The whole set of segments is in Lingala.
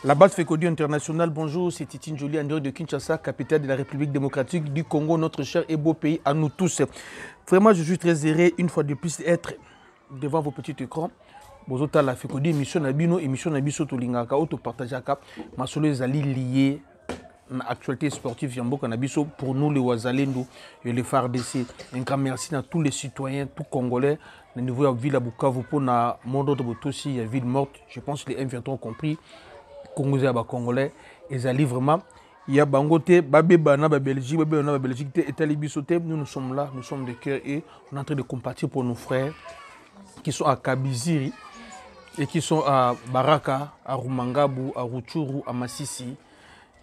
La base Fekodi International, bonjour, c'est Titine Jolie, en direct de Kinshasa, capitale de la République démocratique du Congo, notre cher et beau pays à nous tous. Vraiment, je suis très heureux, une fois de plus, d'être devant vos petits écrans. Bozota la Fekodi, émission Nabino, émission Nabiso Tolingaka, auto partageaka, ma solo ezali lié à l'actualité sportive Yambo Kanabiso pour nous les Ouazalendo et les FARDC. Un grand merci à tous les citoyens, tous Congolais, au niveau de la ville à Bukavu, pour le monde de Botosi, il y a ville morte, je pense que les M20 ont compris. Congolais à Congolais, ils allaient vraiment. Il y a Bangote, Babébana, Belgique, Babébana, Belgique, et nous sommes là, nous sommes de cœur et on est en train de compatir pour nos frères qui sont à Kabiziri et qui sont à Baraka, à Rumangabou, à Rutshuru, à Massissi,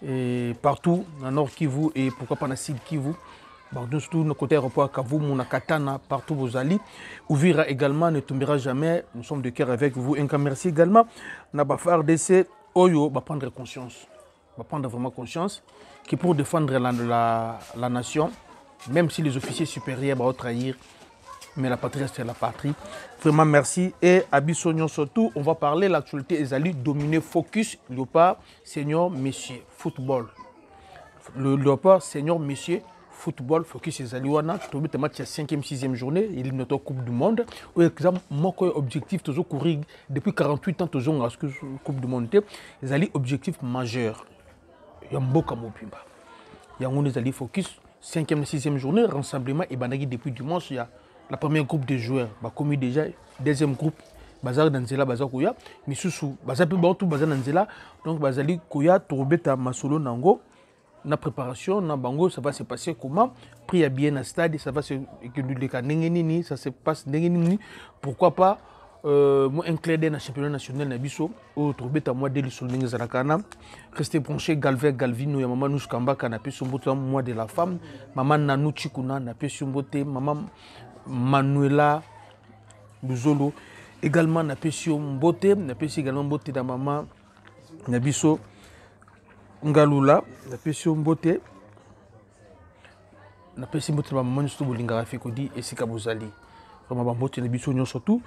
et partout dans Nord Kivu et pourquoi pas dans Sud Kivu. Surtout nos côtés aéroport à Kavumu, à Katana, partout vous allez. Ouvira également, ne tombera jamais. Nous sommes de cœur avec vous. Un grand merci également. N'a pas fait RDC. Oyo va prendre conscience, va prendre vraiment conscience que pour défendre la nation, même si les officiers supérieurs vont trahir, mais la patrie c'est la patrie. Vraiment merci. Et à Bissognon surtout, on va parler de l'actualité Ezali dominé focus Léopard, senior, messieurs, football. Le Léopard, senior, messieurs, football, focus Ezali wana, tout le match 5e, 6e journée, il est notre Coupe du Monde. Par exemple, mon objectif, toujours courir depuis 48 ans, toujours à la Coupe du Monde, Ezali objectif majeur. Il y a un beau camopimba. Il y a un focus, 5e, 6e journée, rassemblement, et banagi depuis dimanche, il y a la première groupe de joueurs, bah, commis déjà, deuxième groupe, Bazar Danzela, Bazar Kouya, mais sous Bazar Pébantou, Bazar Danzela, donc Bazali Kouya, Tourobeta, Masolo, Nango. La préparation, na bango, ça va se passer comment? Pris à bien à stade, ça va se ça se passe. Pourquoi pas moi inclure dans le championnat national Nabiso, au trouver à moi de l'Issolning Zarakana, rester branché Galvino, maman Nouch Kamba, Kanapé Sumbote, moi de la femme, maman Nanou Chikuna, Napé Sumbote, maman Manuela Buzolo, également Napé Sumbote, Napé également Bote da maman Nabiso. Ngalula, la pression beauté, la pression beauté, ma maman est bolinga Fekodi et Sikabozali. Ma maman beauté, la bisou surtout.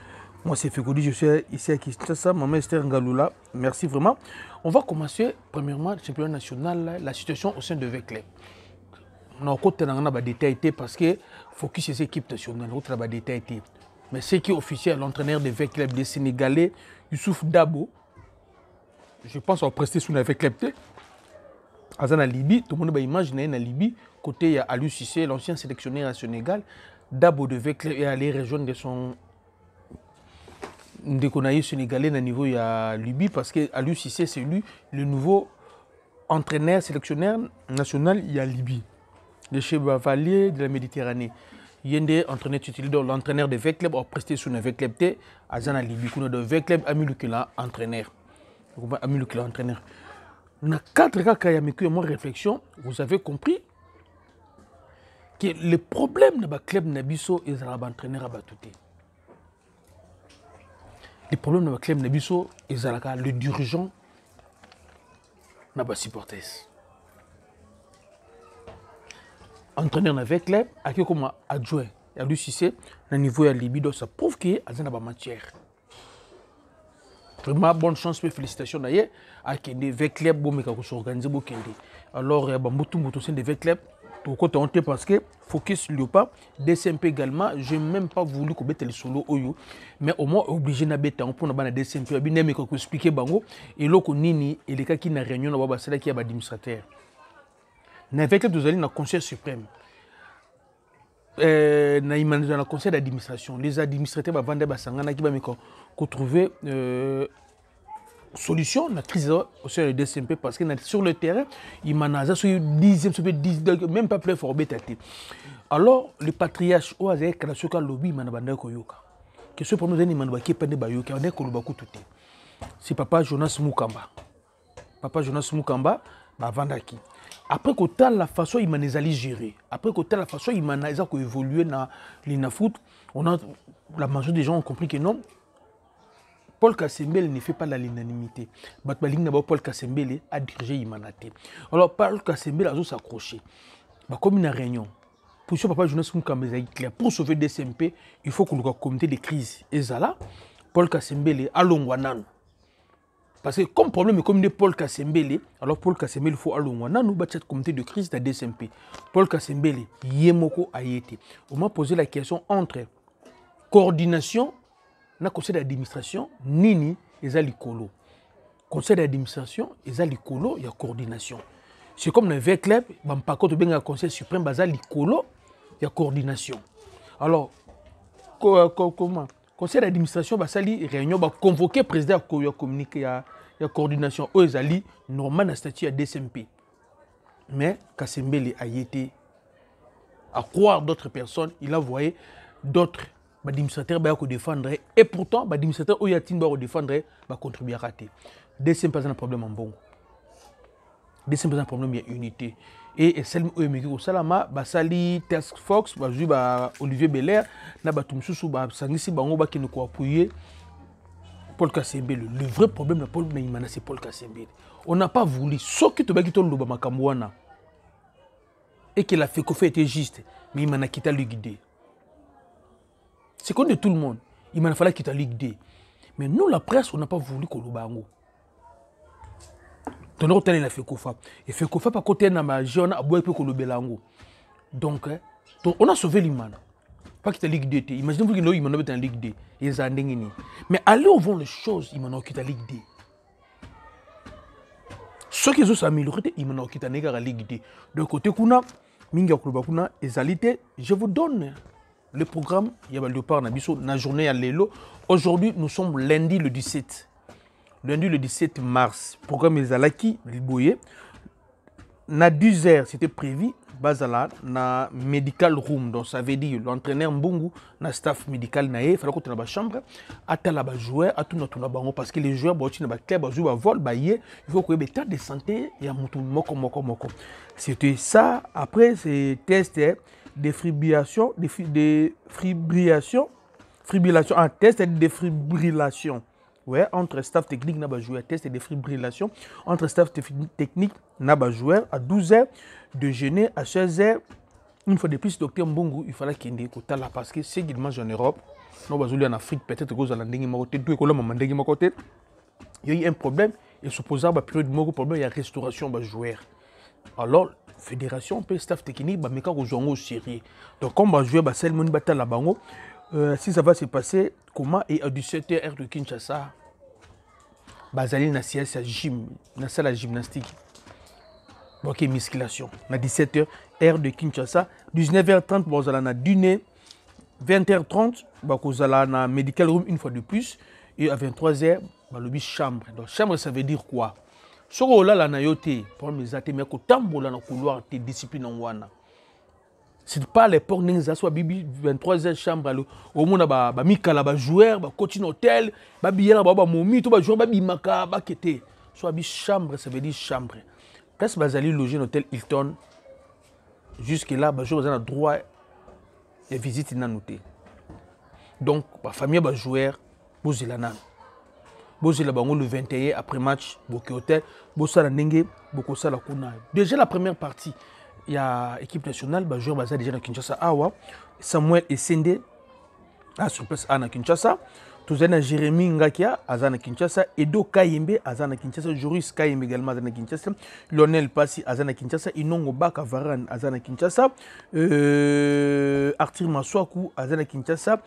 Moi c'est Fekodi, je suis ici à Kinshasa, maman Esther Ngalula. Merci vraiment. On va commencer premièrement le championnat national, la situation au sein de Veclé. On a côté dans la détail parce que focus ces équipes nationales, l'autre la détail. Mais ce qui est officiel, l'entraîneur de Veclé, des Sénégalais, Youssouf Dabo, je pense à prester sous la Veclé. En Libye, tout le monde imagine en Libye, côté il y a Aliou Cissé, l'ancien sélectionneur au Sénégal, Dabo devait aller rejoindre son déconnaillé sénégalais au niveau de la Libye parce que Aliou Cissé c'est lui le nouveau entraîneur, sélectionneur national il y a Libye, le chef Valier de la Méditerranée. Il y a un entraîneur titulaire, l'entraîneur de Vecleb a presté sur le Vecleb à Zana Libye, qu'on a de Vecleb Amilukila entraîneur. Amilukila entraîneur. Dans 4 cas, il y a une réflexion, vous avez compris que le problème de club Nabiso est l'entraîneur à Batouté. Le problème de club Nabiso est le dirigeant n'a pas supporté. Entraîneur avec club, à qui comme adjoint, il y a du Cissé, au niveau de la Libye, ça prouve qu'il y a une matière. Vraiment bonne chance, félicitations d'ailleurs à Kende Vecleb Bomeka pour s'organiser pour Kende. Alors il y a beaucoup de Vecleb pour côté honte parce que focus Léopard DCMP également, j'ai même pas voulu que bête le solo oyo mais au moins obligé na bête on pour na bana DCMP abi nem ko expliquer bango et loko nini et les cas qui na réunion na baba c'est là qui a administrateur. Na Vecleb vous allez na conseil suprême. Na imane dans le conseil d'administration, les administrateurs va vendre basangana qui va me trouver solution la crise au sein du DCMP parce que sur le terrain il m'a nasa sur 10e même pas plus fort bêté. Alors le patriarche au avec la soka lobby manabanda koyoka que ce pour nous ni manaba qui pende bayoka on est ko lobaku tout c'est papa Jonas Mukamba ba vandaki. Après que la façon il m'a géré, après que la façon il m'a évolué dans l'inafoot, on a la majorité des gens ont compris que non. Paul Kassembele ne fait pas l'unanimité. Paul Kassembele a dirigé Imanaté. Alors Paul Kassembele a s'accroché. Comme une réunion, pour ce papa Jonas Mukamba clair, pour sauver DCMP, il faut que le comité de crise est là. Paul Kassembele a l'ongwanan. Parce que comme problème est comme de Paul Kasembele, alors Paul Kasembele, il faut aller loin. Nous avons cette comité de crise de la DSMP. Paul Kasembele, Yemoko Ayete. On m'a posé la question entre coordination, na conseil d'administration, nini, et Zalikolo. Conseil d'administration, et Zalikolo, il y a coordination. C'est comme dans le club, par contre, il y a un conseil suprême, Zalikolo, il y a coordination. Alors, comment? Conseil d'administration, il réunion, convoquer le président à communiquer, il y a coordination. Ils ont normalement dans statut à DSMP. Mais Kasembele a été à croire d'autres personnes, il a envoyé d'autres administrateurs qui défendre. Et pourtant, les administrateurs qui ont défendre, contribuer à rater. DSMP a un problème en bon. DSMP a un problème de unité. Et celle où il y a Basali Task Force, Olivier Belair, Nabatumsusu, Sangisi Bango qui nous appuyer Paul Kasembele. Le vrai problème de Paul Neymana, c'est Paul Kasembele. On n'a pas voulu, sauf que tu as quitté le Makamouana. Et que la FECOFE était juste, mais il m'a quitté le guider. C'est comme de tout le monde. Il m'a fallu quitter le guider. Mais nous, la presse, on n'a pas voulu que le bango. Donc, on a fait Kofa. Et fait Kofa, par côté, on a jeune à boire pour le belango. Donc, on a sauvé l'imana. Pas qu'il y ait Ligue 2. Imaginez-vous qu'il y ait en Ligue 2. Mais allez au vent les choses, il m'a quitté la Ligue 2. Ceux qui ont amélioré, il m'a quitté la Ligue 2. De côté, Minga Kulubakuna, Ezalité, je vous donne le programme. Il y a le par Nabiso, la journée à l'élo. Aujourd'hui, nous sommes lundi le 17. Lundi le 17 mars, programme Ezalaki, Liboye. Na 10 heures, c'était prévu, Bazala, na medical room. Donc ça veut dire l'entraîneur Mbungu, na staff médical naé, il fallait qu'on ait la chambre, à la joueur, à tout notre bango, parce que les joueurs, ils ont un club, ils ont vol, il faut qu'il y ait état de santé, il y a moko. C'était ça. Après, c'est test de défibrillation, un test de défibrillation. Ouais, entre staff technique n'a pas joué test de défibrillation, entre staff technique n'a pas joué à 12h, déjeuner à 16h. Une fois de plus, docteur Mbungu, il fallait qu'il y ait des là parce que c'est qu'il mange en Europe, nous avons en Afrique, peut-être que vous allez il y a eu un problème, il supposable que période de problème, il y a restauration de joueurs. Alors, fédération, peut staff technique, mais quand vous au sérieux. Donc, comme on jouer, c'est le monde battre la bango. Si ça va se passer, comment et à 17h, heure de Kinshasa, Bazali na CS gym, na salle de gymnastique. Ok, musculation. À 17h, heure de Kinshasa. 19h30, Bazala na dîner. 20h30, Bazala na medical room une fois de plus. Et à 23h, Balobi chambre. Donc, chambre, ça veut dire quoi? Ce que là, la yote, pour mes athées, mais que tambola na couloir, tes disciplines en wana. C'est pas les portes n'existent soit bibi 23e chambre au monde ba mikala ba joueur ba coach hôtel ba billet ba momi to ba joueur ba bimaka ba kete soit bi chambre ça veut dire chambre place bazali loger dans hôtel Hilton jusque là ba joueur a droit et visite na noté donc ba famille ba joueur bozela nan bozela bango le 21 après match boké hôtel bosala ndenge boko sala kuna déjà la première partie. Il y a l'équipe nationale, bah, joueur basé déjà à Kinshasa. Awa, Samuel Essende, sur place à Kinshasa. Touzana Jérémy Ngakia, à Kinshasa. Edo Kayembe, à Kinshasa. Joris Kayembe également à Kinshasa. Lionel Passi, à Kinshasa. Inongo Baka Varan, à Kinshasa. Arthur Maswaku, à Kinshasa.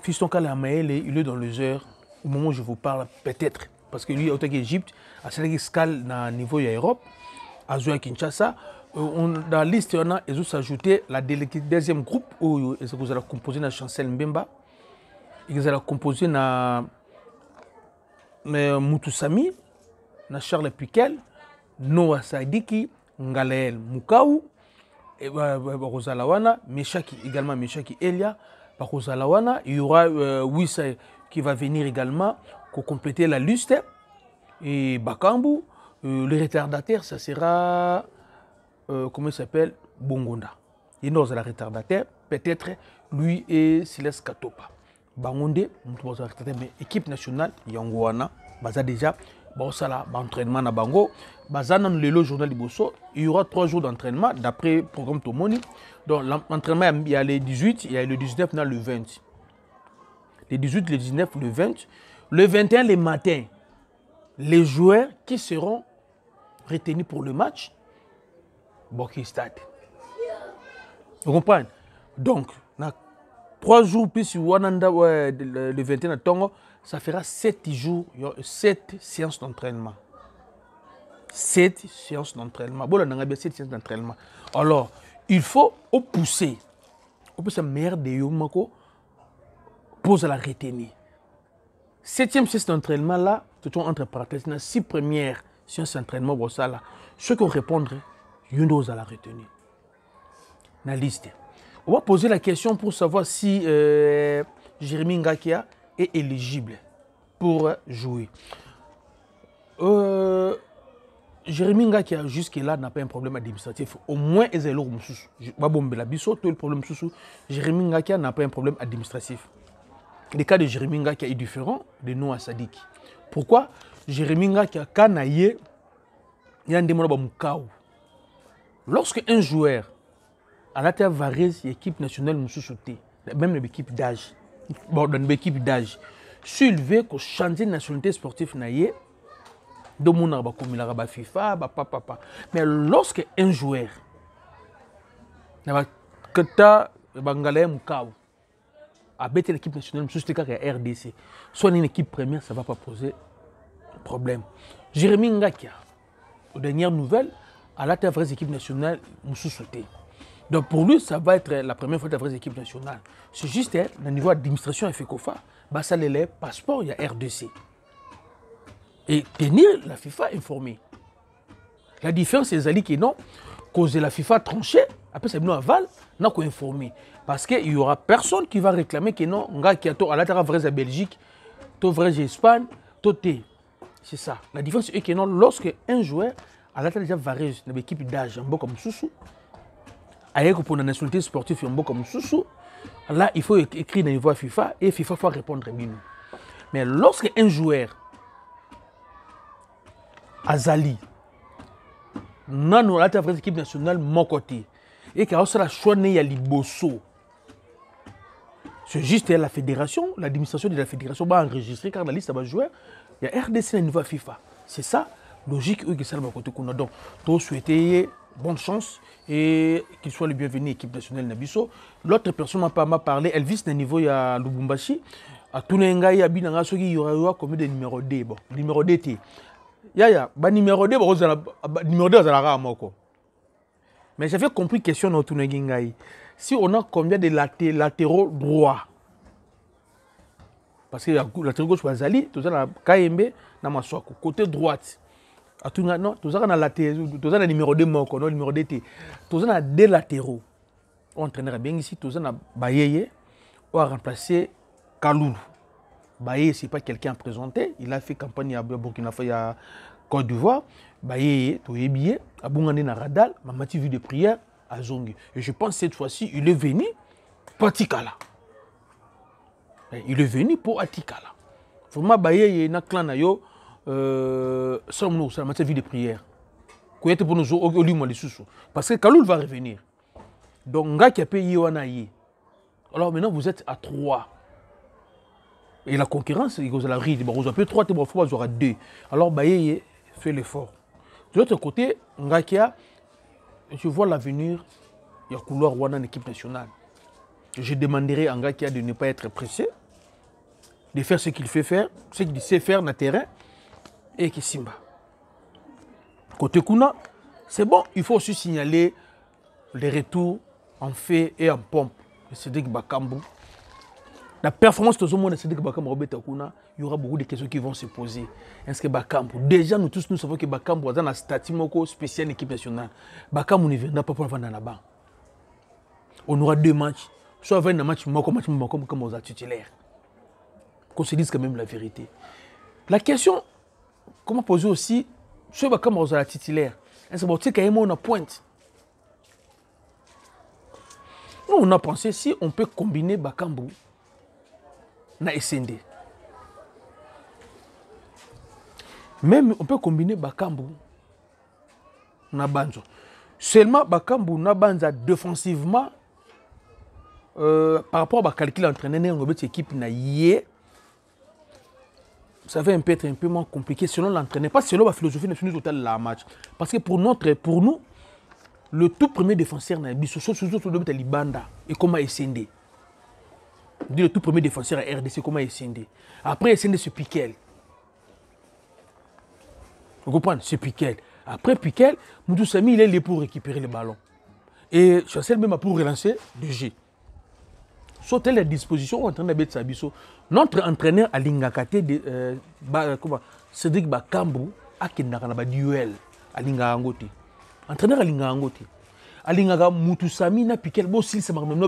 Fiston Kalamaele, il est dans les heures. Au moment où je vous parle, peut-être. Parce que lui, au Égypte, à Sénégal, à niveau de l'Europe, à Kinshasa. Dans la liste, ils ont ajouté la deuxième groupe où ils ont composé na Chancel Mbemba, ils ont composé na Moutousami, na Charles Piquel, Noah Sadiki, Ngalael Moukaou, et Rosalawana, Meshaki également, Meshaki Elia, Rosalawana. Il y aura Wissa qui va venir également pour compléter la liste. Et Bakambu, le retardataire, ça sera. Comment il s'appelle? Bongonda. Il est la retardataire, peut-être lui et Silas Katopa. Bangonde, mais équipe nationale, Yangoana, Baza déjà, Baosala, entraînement na Bango, Baza dans le journal Liboso, il y aura 3 jours d'entraînement d'après le programme Tomoni. Donc l'entraînement, il y a le 18, il y a le 19, le 20. Le 18, le 19, le 20. Le 21, le matin, les joueurs qui seront retenus pour le match, Boki Stade. Vous comprenez? Donc, 3 jours plus le 21 à Tongo, ça fera 7 jours, 7 séances d'entraînement. 7 séances d'entraînement. Bon, on a 7 séances d'entraînement. Alors, il faut pousser. On peut se mettre de Yomako pour la retenir. 7e séance d'entraînement là, c'est entre parenthèses, 6 premières séances d'entraînement, ceux qui répondre, ils ont la retenir. La liste. On va poser la question pour savoir si Jérémy Ngakia est éligible pour jouer. Jérémy Ngakia, jusque-là, n'a pas un problème administratif. Au moins, il y a le problème. Jérémy Ngakia n'a pas un problème administratif. Le cas de Jérémy Ngakia est différent de nous à Sadik. Pourquoi? Jérémy Ngakia, quand il y a un démon, lorsque un joueur à la terre Varese, l'équipe nationale même l'équipe d'âge, l'équipe d'âge, s'il veut que changer de nationalité sportive, FIFA, mais lorsque un joueur a bêté l'équipe nationale, RDC, soit une équipe première, ça ne va pas poser problème. Jérémy Ngakia, aux dernières nouvelles, à la terre Varese, l'équipe nationale, donc pour lui, ça va être la première fois de la vraie équipe nationale. C'est juste le niveau d'administration à FECOFA, ça les passeport, il y a RDC. Et tenir la FIFA informée. La différence, c'est que non, cause de la FIFA tranchée, après c'est venu à Val, n'a qu'à informer. Parce qu'il n'y aura personne qui va réclamer que non, on a à la terre vraie Belgique, to vraie Espagne, to T. C'est ça. La différence, c'est que non, lorsque un joueur à la terre déjà Varese, une équipe d'âge, un peu comme Soussou, pour la nationalité sportive, comme Soussou, là, il faut écrire dans le niveau FIFA et FIFA faut répondre bien. Mais lorsque un joueur, Azali, n'a pas la équipe nationale, mon côté, et qu'il y a la choix de Liboso, c'est juste la fédération, l'administration de la fédération va enregistrer car la liste va jouer, il y a RDC dans le niveau FIFA. C'est ça, logique, que ça va côté. Donc, tout souhaiter bonne chance et qu'il soit le bienvenu à l'équipe nationale Nabiso. L'autre personne m'a parlé, elle vit au niveau de Lubumbashi. À Tunenga, il y aura combien de numéro D. Bon, numéro D, numéro D, numéro D, mais j'avais compris question dans Tunenga. Si on a combien de latéraux droits, parce que la latéral gauche, Zali, tout ça, la KMB, côté droite. Non, tout ça, on a numéro 2, non, numéro 2, tout ça, on a 2 latéraux. On entraînera bien ici, tout ça, on a Bayeye, on a remplacé Kaloulou. Bayeye, ce n'est pas quelqu'un à présenter, il a fait campagne à Burkina Faso, à Côte d'Ivoire. Bayeye, tout est bien, à Bungandé, à Radal, ma mati vu de prière à Zongi. Et je pense que cette fois-ci, il est venu pour Atikala. Il est venu pour Atikala. Vraiment, Bayeye, il y a un clan, ça m'a vie de prière. Parce que Kaloul va revenir. Donc, Nga qui a payé Wanaï. Alors maintenant, vous êtes à 3. Et la concurrence, il y a la ride. Vous avez 3, vous aurez 2. Alors, Baye fait l'effort. De l'autre côté, Nga qui a, je vois l'avenir, il y a couloir Wana en équipe nationale. Je demanderai à Nga qui a de ne pas être pressé, de faire ce qu'il fait faire, ce qu'il sait faire dans le terrain. Et qui Simba. Côté Kuna, c'est bon, il faut aussi signaler les retours en fait et en pompe de Cédric Bakambu. La performance de ce monde de Cédric Bakambu, il y aura beaucoup de questions qui vont se poser. Est-ce que Bakambu, déjà nous tous nous savons que Bakambu est dans la statut spécial équipe nationale. Bakambu ne viendra pas pour vendre la banque. On aura 2 matchs, soit 20 matchs comme aux titulaires. Qu'on se dise quand même la vérité. La question, comment poser aussi, ce Bakambu aux titulaires. Est-ce que on a pointe? Nous, on a pensé si on peut combiner Bakambu na SND. Même on peut combiner Bakambu na Banzo. Seulement Bakambu na Banza défensivement par rapport à calcul entraîneur de l'équipe na yé ça va être un peu moins compliqué selon l'entraîneur, pas selon la philosophie de la match. Parce que pour nous, le tout premier défenseur, c'est Libanda et comment SND. Le tout premier défenseur à RDC, comment SND. Après SND, c'est Piquel. Vous comprenez? C'est Piquel. Après Piquel, Moutou Sami, il est là pour récupérer le ballon. Et Chancel même pour relancer le jeu. Sur telle disposition, on est en train de mettre Sabiso. Notre entraîneur à Lingakate, Cédric Bakambu, a Kendakana duel à Lingangote. Entraîneur à Lingangote. À Lingaga, Moutou Sami, n'a Piquel, bon, s'il se marre même,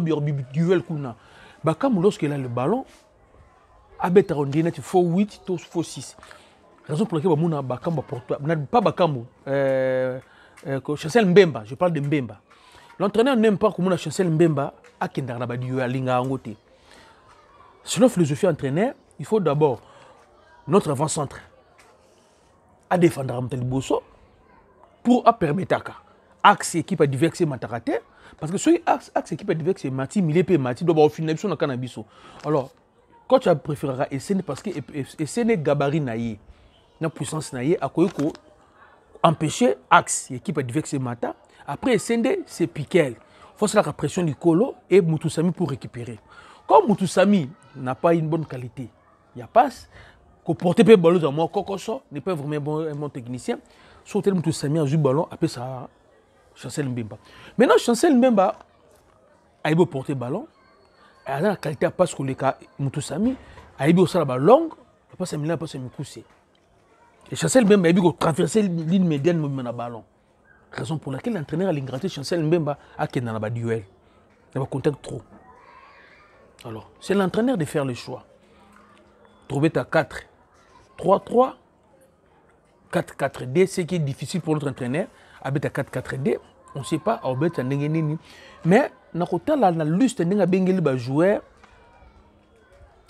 duel Kuna. Bakambu, lorsqu'il a le ballon, Abet Arondina, il faut 8, il faut 6. Raison pour laquelle Bamouna Bakambu porte pas Bakambu, Chancel Mbemba, je parle de Mbemba. L'entraîneur n'aime pas comment Chancel Mbemba a Kendakana duel à Lingangote. Selon la philosophie entraîneur, il faut d'abord notre avant-centre à défendre Ramtel Bosso pour permettre à axe équipe à diverser Matarate. Parce que ce axe équipe à diverser Mati, Milepe Mati, doit avoir fini sur le cannabis. Alors, quand tu préféreras SN parce que SN gabarit naïe, la puissance naïe, à quoi empêcher axe équipe à diverser Mata. Après SN, c'est Piquel. Il faut la pression du Colo et Moutoussami pour récupérer. Comme Moutoussami n'a pas une bonne qualité, il y a pas que porter le ballon dans moi, Kokoso n'est pas vraiment un bon technicien. Sauter Moutoussami a joué le ballon, après ça, Chancel Mbemba. Maintenant, Chancel Mbemba a eu porter le ballon, il a la qualité à passe que les cas Moutoussami a eu aussi la balle longue, après ça m'a pas poussé. Et Chancel Mbemba a eu traverser l'île médiane dans le ballon. Raison pour laquelle l'entraîneur a l'ingraté Chancel Mbemba a qu'il dans le duel. Il va contact trop. Alors, c'est l'entraîneur de faire le choix. Trouver ta 4, 3-3, 4-4-D, ce qui est difficile pour notre entraîneur. Avec ta 4-4-D, on ne sait pas, mais dans la liste de joueurs,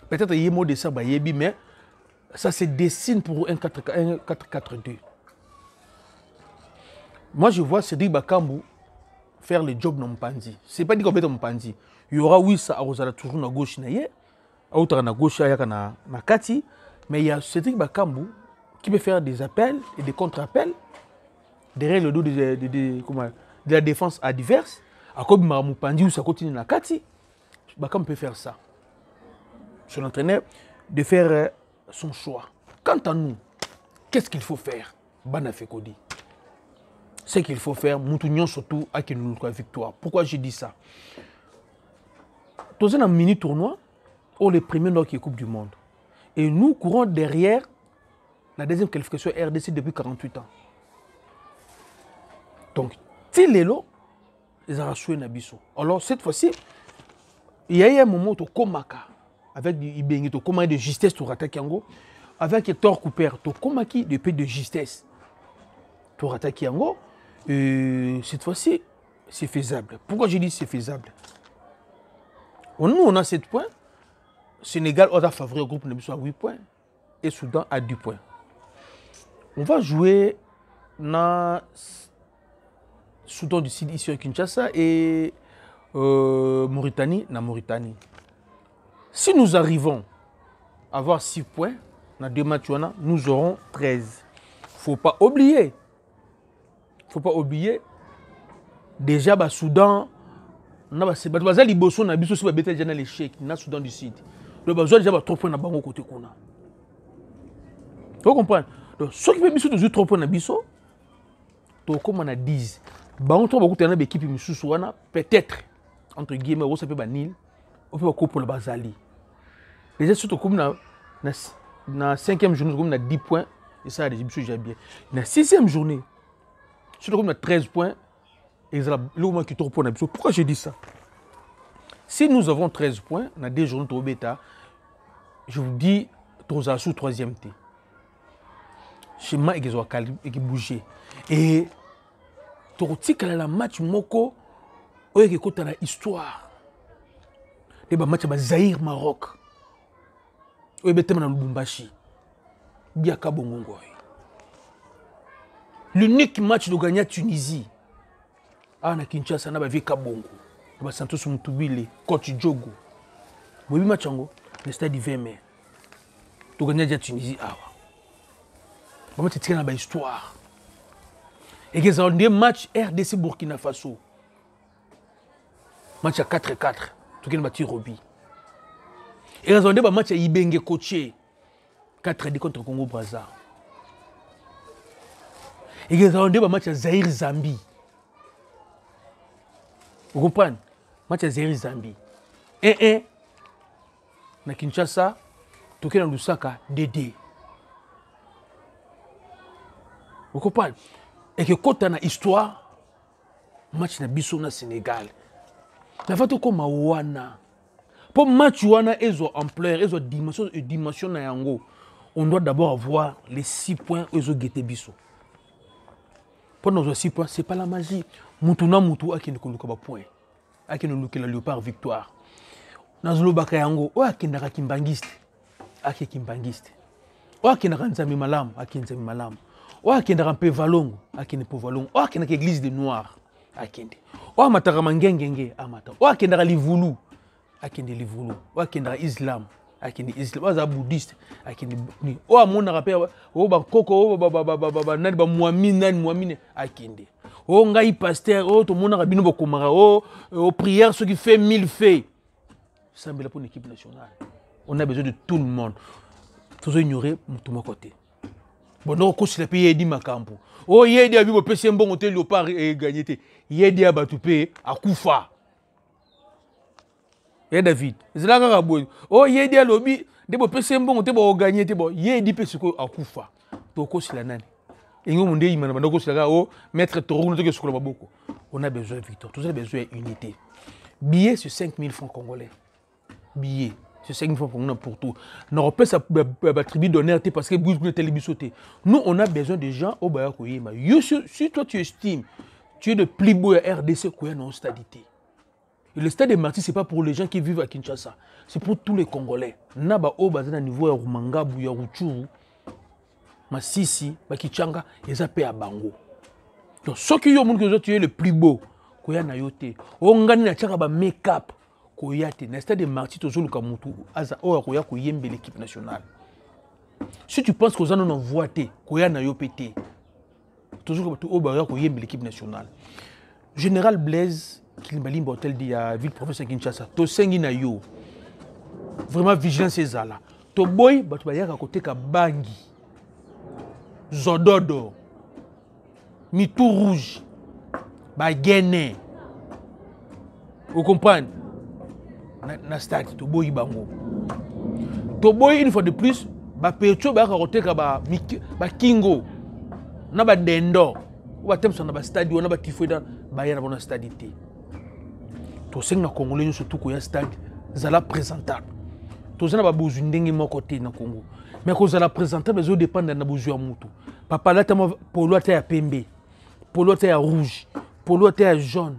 peut-être qu'il y a mot de ça, mais ça se dessine pour un 4-4-2. Moi, je vois Cédric Bakambu faire le job dans Mpanzi. Ce n'est pas dit qu'on va être Mpanzi. Il y aura, oui, ça a toujours à gauche, à gauche, à Kati, mais il y a Cédric Bakambu qui peut faire des appels et des contre-appels derrière le dos de la défense adverse. À quoi Mpanzi ou ça continue à Kati, Bakambu peut faire ça. C'est l'entraîneur de faire son choix. Quant à nous, qu'est-ce qu'il faut faire? Banafekodi. Ce qu'il faut faire, Moutouignon surtout, à qu'il nous soit victoire. Pourquoi je dis ça? Dans un mini tournoi, on est les premiers dans la Coupe du Monde. Et nous courons derrière la deuxième qualification RDC depuis 48 ans. Donc, Tilélo, ils ont reçu Nabiso. Alors, cette fois-ci, il y a eu un moment où Komaka, avec du Ibengi, de justesse, tu rattaques Yango, avec Thor Cooper, tu Komaki, de paix de justesse, tu rattaques Yango. Cette fois-ci, c'est faisable. Pourquoi je dis c'est faisable? Nous, on a 7 points. Sénégal a favori au groupe Nabiso à 8 points. Et Soudan à 10 points. On va jouer dans Soudan du Sud, ici à Kinshasa, et Mauritanie, dans Mauritanie. Si nous arrivons à avoir 6 points, dans 2 matchs, nous aurons 13. Il ne faut pas oublier. Il ne faut pas oublier, déjà, le Soudan, on a Liboso, on a l'échec, dans le Soudan du Sud. Le Soudan déjà 3 points dans le côté. Vous comprenez? Donc, ceux qui peuvent 3 points dans le Soudan, comme on a 10, on a une équipe peut-être, entre guillemets, on peut Nil, on peut pour le Bazali. Déjà, surtout comme dans la 5e journée, on a 10 points, et ça, les Égyptiens, j'ai bien. Dans la 6e journée, surtout comme on a 13 points, et c'est le qui est points. Pourquoi je dis ça? Si nous avons 13 points, on a 2 journées de bêta, je vous dis, tu as sous 3e T. Chez moi, il y a qui bouger. Et tu as la match Moko, il y a une histoire. Il y a un match Zahir Maroc. Il y a un Lubumbashi. Biaka Bongongo. L'unique match de gagner Tunisie. Ah, na Kinshasa, na Vika Bongo. Na Santos Mutubile, coach Djogo. Bobi match ango, le stade du 20 mai. Tu gagnes déjà Tunisie. Ah ouais. Comment tu tiens dans l'histoire? Et qu'ils ont des matchs RDC Burkina Faso. Match à 4-4. Tu gagnes battu Roby. Et ils ont des matchs à Ibenge coaché. 4-2 contre Congo Brazza. Et ils ont des matchs à Zaïre Zambie. Vous comprenez? Match à Zaïre Zambie. 1-1. Na Kinshasa, toke na Lusaka, DD. Vous comprenez? Et que quand on a histoire, match na biso na Sénégal. Na fato comme wana. Pour match wana ezo ampleur, ezo dimension na yango, on doit d'abord avoir les 6 points ezo gete biso. Pour nos 6 points, c'est pas la magie. Mutuna mutu akine koluka ba point. Akine luka la léopard victoire. Nazolo bakayango o akindaka kimbangiste ake kimbangiste o akindaka nzambe malamu ake nzambe malamu o akindaka mpe valongo ake ne po valongo o akindaka église de noir akende o amataka mangengenge amata o akindaka livulu akende livulu o akindaka islam akende islam o aza bouddhiste akende ni o amonaka mpe o bakoko o nani ba muamine akende o ngai pasteur o tomonaka bino bokomaka o prière ceux qui fait 1000 faits. C'est pour une équipe nationale. On a besoin de tout le monde. Tout ça ignorer tout mon côté. Bon, donc, quand c'est le pays, il dit ma campo. Oh, il y a des amis, c'est un bon hôtel, léopard et gagné. Il y a des amis, tu payes à Koufa. Il y a David. C'est là qu'on a besoin. Oh, il y a des lobbies, des c'est un bon hôtel, il gagné. Il y a des pays à Koufa. Donc, c'est la nani. Et nous, on dit, maître Toro, on a besoin de victoire. Tout ça, on a besoin d'unité. Billet sur 5 000 francs congolais. Billet. C'est 5 000 francs pour tout. Nous avons pas la tribu d'honneur parce que nous, on a besoin de gens au Bayakoyema. Si toi, tu estimes, tu es le plus beau RDC qui est dans stadité. Et le stade de Marty, ce n'est pas pour les gens qui vivent à Kinshasa. C'est pour tous les Congolais. Naba au bazana niveau ya Rumangabu, ya Ruchuru, Masisi, Bakichanga, ils appellent à Bango. Donc, ceux qui ont dit que tu es le plus beau, tu es na yote. On gagne na tchaka ba make-up. Koyate, na stade de Marty, tu es Kamutu, Aza, Oya Koyembe l'équipe nationale. Si tu penses que vous en avez voté, Koya na yopete, toujours Oya Koyembe l'équipe nationale. Général Blaise, Kilimbalim Botel dit à ville-province Kinshasa, to sengi na yo. Vraiment vigilance ces là. To boy, tu vas y à côté ka Bangi, Zododo, Mitou Rouge, Bagene. Vous comprenez? Na stade, to boy bango. To boy une fois de plus, ba pecho ba côté ka ba Kingo, na ba Dendo, ou ba tem na ba stade, ou na ba Tifoida, ba ya na bon stade té. To seng na Congolais surtout ko ya stade, zala présentable. To zana ba bozu ndenge mo côté na Congo. Mais ko zala présentable, zo dépend na bozu ya mutu. Papa là tamo polo ta ya pembe, polo ta ya rouge, polo ta ya jaune.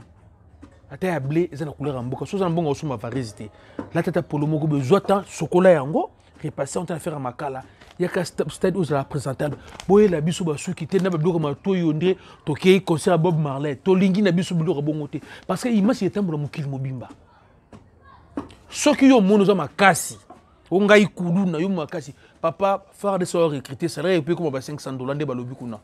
Ata ya blé, ils ont la couleur en boca. Soit en bon aussi ma variété. Là tata polo moko besoin tant chocolat yango, repasser on t'a faire à makala. Il y a qu'un stade où la présentable. Boye la biso ba sou qui te na ba bloc ma to yondé, to kei concert Bob Marley, to lingi na biso bloc bongoté. Parce que image est tambola mokili mobimba. Ceux qui ont mono za makasi. On ngai kudu na yo makasi. Papa faire des soeurs recruter salaire et puis comme ba $500 de balobi kuna.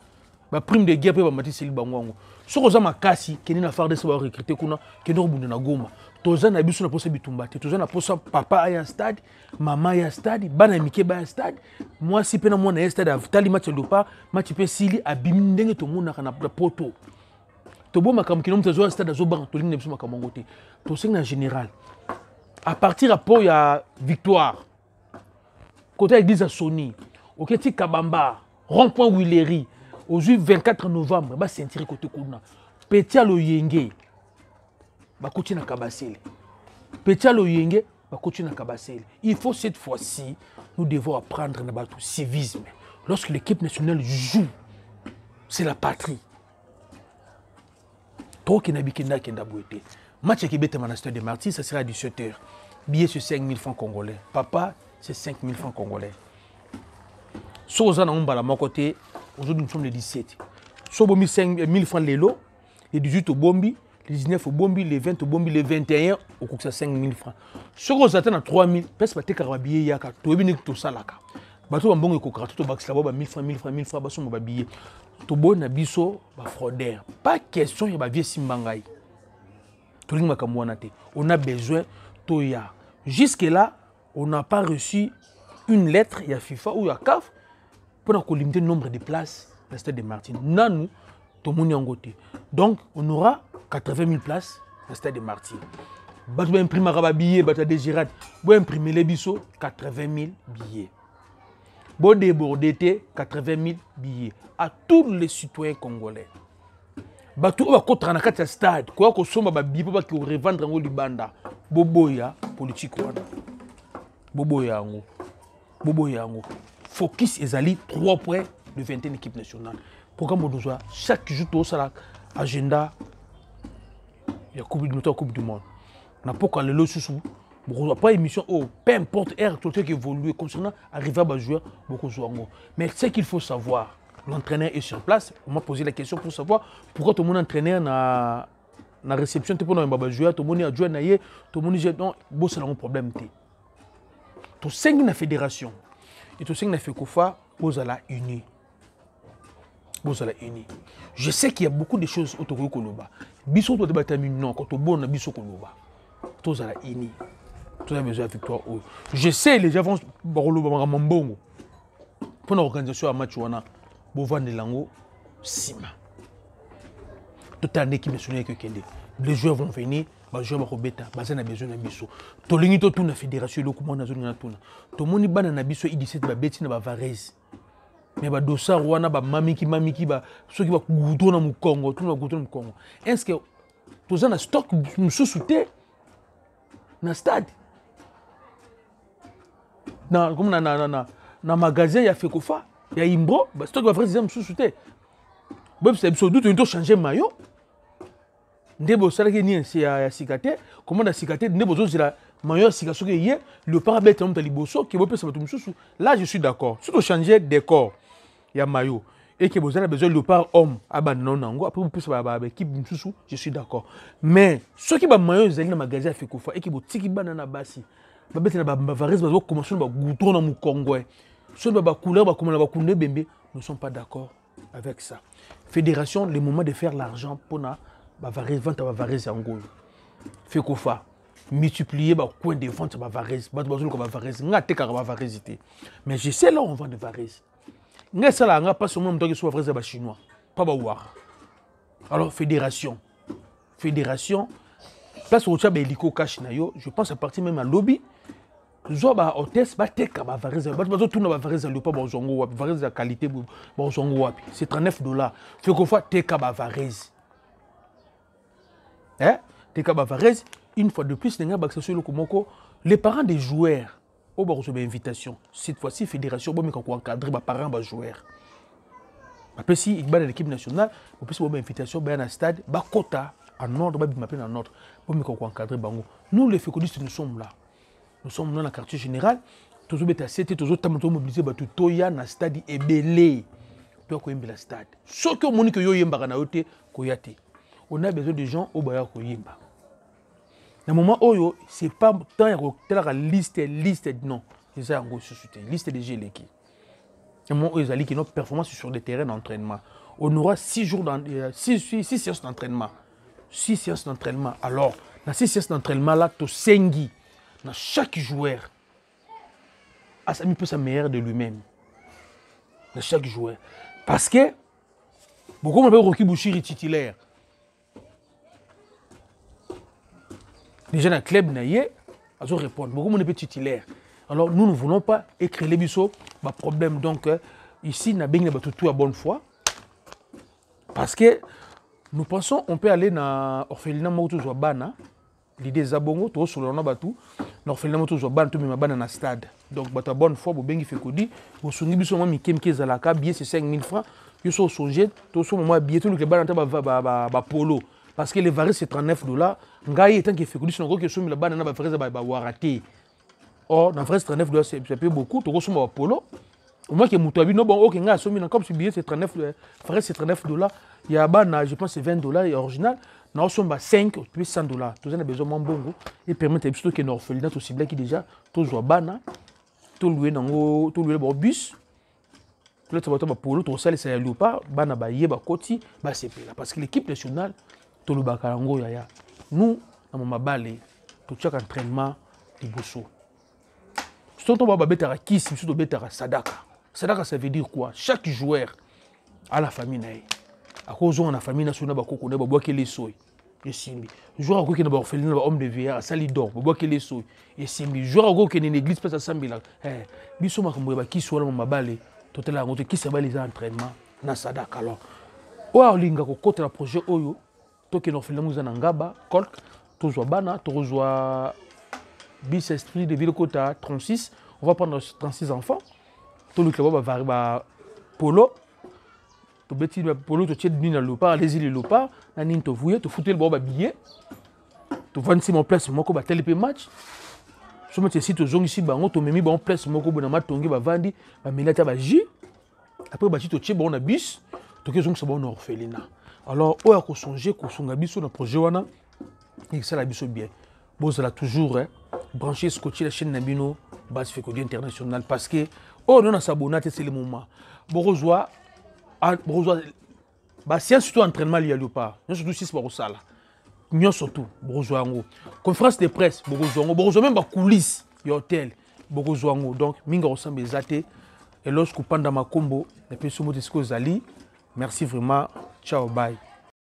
Ba prime de guerre pe ba mati sili bango. Soko za makasi keni na faire des soeurs recruter kuna keni obunde na Goma. Toza na biso na posa bitumba te. Toza na posa papa aya stade, maman aya stade, bana mike ba stade. Moi si pena moi na stade avtali match lopa, match pe sili abimi ndenge to mona kana poto. To bo makam kino mtazo stade zo bang to lingi biso makamongo te. To sing na général. À partir à il y a victoire. Côté église à Sony, au Keti Kabamba, rond-point Willery, au 24 novembre, bah c'est côté Kuna. Petia lo Yenge, bah côté na Kabasele. Petia lo Yenge, bah côté na Kabasele. Il faut cette fois-ci, nous devons apprendre le civisme. Lorsque l'équipe nationale joue, c'est la patrie. Toi qui n'habites pas Kenda Bouete. Match qui est Manastère de Marty, ça sera à 17h. Billet sur 5 000 francs congolais. Papa, c'est 5 000 francs congolais. Si vous avez un côté, aujourd'hui nous sommes le 17. Si vous avez 5 000 francs l'élo, le 18 au Bombi, le 19 au Bombi, le 20 au Bombi, le 21 au 5 000 francs. Si vous avez 3 000, peut-être que vous avez un billet, vous avez un bato bambongo ekokaka to bakisela bo ba 1000 francs 1000 francs 1000 francs basomba ba billet to bona biso ba fraudeur pas question ya ba vie simbangai to linga makamwana te on a besoin to ya jusque là on n'a pas reçu une lettre ya FIFA ou ya CAF pour limiter le nombre de places dans le stade de Martine. Nous, tout le monde est en côté. Donc, on aura 80 000 places dans le stade de Martine. Si vous imprimez un billet, vous imprimez les bisous, 80 000 billets. Vous débordez 80 000 billets à tous les citoyens congolais. Batu va contre na kati stade quoi ko somba billet pour que revendre ngo libanda boboya politique wana boboya ngo boboya ngo focus ezali 3 points de 21 équipe nationale programme besoin chaque jour tout ça agenda ya coupe du monde na pourquoi le sous pas émission oh peu importe air tout qui évolue concernant arriver à jouer beaucoup jouer mais ce qu'il faut savoir l'entraîneur est sur place. On m'a posé la question pour savoir pourquoi tout le monde entraîneur na réception pour nous jouer, tout le monde a joué naïe, tout le monde dit non, bon c'est un problème té. Tout cinq na fédération et tout cinq na fait kofa bozala uni. Bozala uni. Je sais qu'il y a beaucoup de choses autour de Koloba. Biso to débattre non quand on bon na biso Koloba. Tozala uni. Tout a besoin de victoire. Je sais les gens vont barolo mambongo. Pour l'organisation à match wana Bovan Lango, Sima. Toute une équipe nationale qui est les joueurs vont venir, les joueurs vont rebêter, ils ont besoin de biso. Tout le monde tourne la fédération, le commandant de la zone. Tout le monde ban na biso, il dit c'est bêti na Varese. Mais ba dosa wana ba mamiki ba ceux qui va goudron na Congo, tout na goudron na Congo. Est-ce que tous en stock nous souté na stade? Na comme na magasin ya Fekofa. Il y a Imbro, c'est toi qui vas faire des hommes sous-soutés. C'est absolument tout, tu dois changer maillot. Ndebo salaki ni c'est sikate, comment la sikate, ndebo zo c'est la maillot sikaso que hier, le parabète on tali bosso qui veut passer tout sous. Là je suis d'accord. Si tu changer décor, il y a maillot et que vous avez besoin le par homme abandon nango après vous pouvez ba équipe sous, je suis d'accord. Mais ceux qui ba maillot zali na magasin fait kofa et qui bo tiki banana basi. Ba bête na ba varis ba commencer ba gouton na mu Congo. Ceux qui ne sont pas d'accord avec ça. Fédération, le moment de faire l'argent pour la vente à Varese en Gaulle. Fait qu'on fa multiplier le coin de vente à Varese. Mais je sais là on vend de Varese. Mais ça là, pas seulement que soit Varese chinois. Pas Bawar. Alors, fédération. Fédération. Place où tu as hélico cash, je pense à partir même à lobby. Zoba hôtesse ba teka ba Varese ba tout na ba Varese le pas bonzongo wa Varese de qualité bonzongo wa c'est 39 $. Fait qu'on fois teka ba Varese teka ba Varese une fois de plus n'enga ba sur le komoko les parents des joueurs au ba recevoir invitation cette fois-ci fédération ba meka ko encadrer ba parents ba joueurs après si il bat l'équipe nationale au plus ba invitation ba na stade ba quota en ordre ba bimapé en ordre ba meka ko encadrer bango nous les fécodistes nous sommes là. Nous sommes dans le quartier général. Tous les BTC, tous les mobilisés, tout le monde stade est belé. Pour qu'on ait le stade. Ce que mon que yemba na ote koyate. On a besoin de gens au baya koyemba. Dans le moment où c'est pas tant la liste non. C'est ça en gros société. Liste des GLK. Dans le moment où ils allaient qui notre performance sur des terrains d'entraînement. On aura 6 séances d'entraînement. 6 séances d'entraînement. Alors, dans ces séances d'entraînement là, tu sengi. Dans chaque joueur, Assami peut sa meilleure de lui-même. Dans chaque joueur. Parce que, beaucoup m'appellent Rocky Bouchiri titulaire. Déjà dans le club, ils ont répondu. Beaucoup m'appellent titulaire. Alors nous ne voulons pas écrire les bisous, pas de problème. Donc ici, nous avons tout à bonne foi. Parce que nous pensons qu'on peut aller dans l'orphelinat Moutou Zouabana. L'idée est zabongo, tout sur le batou. L'orphelinat Moutou Zouabana, tout le monde dans le stade. Donc, à bonne foi, vous avez fait que dit, vous souvenez bien de Mikem Zalaka, billet c'est 5 000 francs. Vous avez songé, tout ce moment, billet, tout le monde va polo. Parce que les varices c'est 39 $. Ngaï étant qu'il fait que dit, c'est un gros que le banana va faire ça, va rater. Or, dans vrai, 39 $, c'est peu beaucoup, tout le monde va polo. Au moins que Moutabi, non, bon, ok, comme ce billet c'est 39 $, frère c'est 39 $. Il y a un je pense c'est 20 $, original. Nous sommes 5 puis 100 $. Tout ça a besoin de bongo et permettre plutôt que nos orphelinats aussi bien qui déjà tous bana to louer nango to louer bus to to ba polo to sala ça léopard bana ba yeba koti ba sepela parce que l'équipe nationale to le bakalango ya nous na mabale to chaque entraînement liboso surtout on va betara kiss surtout betara sadaka sadaka ça veut dire quoi chaque joueur a la famille nae à cause on a famille nationale ba koko ne ba boa les soy et simbi joueur ko ke na ba orphelinat ba homme de vieillard sali dor ba boa les soy et simbi joueur ko ke ne église pas sambila biso makambo ba kiss wala mabale totela ngoto kiss ba les entraînements na sadaka alors o linga ko kota la projet oyo to ke no orphelinat muza na ngaba kolk to zo bana to zo bis esprit de ville kota 36 on va prendre 36 enfants tout le club va varier polo to beti polo to tchè dina lopa les îles lopa na nin to vouye to fouter le ba billet to 26 mon place moko ba tel match so mo tsi to zongi si bango to memi ba place moko bona matongi ba vandi ba melata ba ji après ba to tchè ba na bis to ke zongi sa ba na orphelinat alors o ya ko songer ko songa biso na projet wana et ça la biso bien bon ça la toujours brancher scotcher la chaîne Nabino base Fekodi international parce que oh non ça bonate c'est le moment borozoa ba science surtout entraînement lié pas non surtout si c'est pas ça là non surtout borozoa ngo conférence de presse borozoa même ba coulisses et hôtel borozoa ngo donc minga ressemble ezate et lorsque pendant ma combo et puis ce mot de ce que zali merci vraiment ciao bye